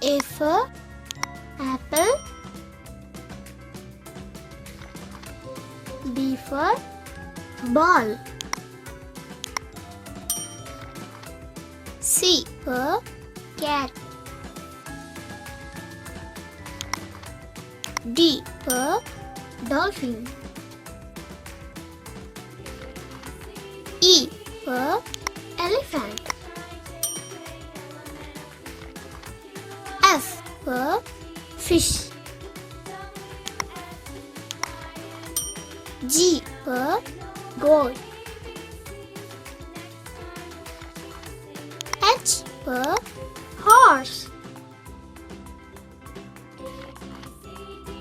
A for apple. B for ball. C for cat. D for dolphin. E for elephant. F for fish. G for goat. H for horse.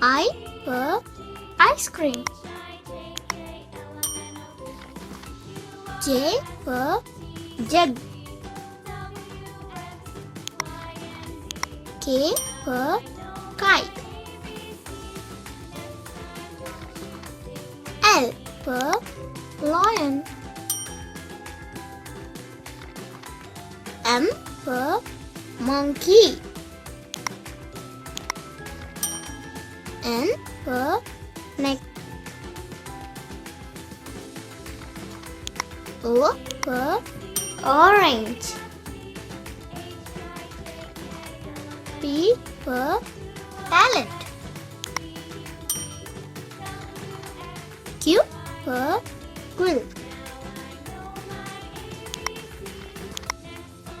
I for ice cream. J for jug. K for kite. L for lion. M for monkey. N for neck. O for orange. P for palette. Q for quill.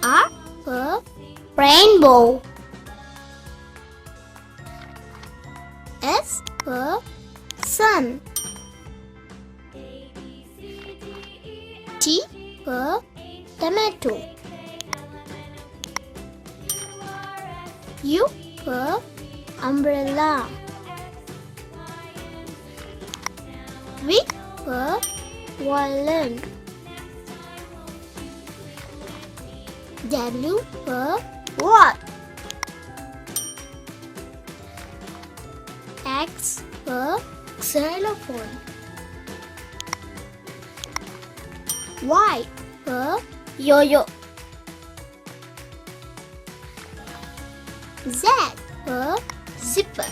R for rainbow. S for sun. T for tomato. U for umbrella. V for violin. W for what? X for xylophone. Y for yo-yo. Z for zipper.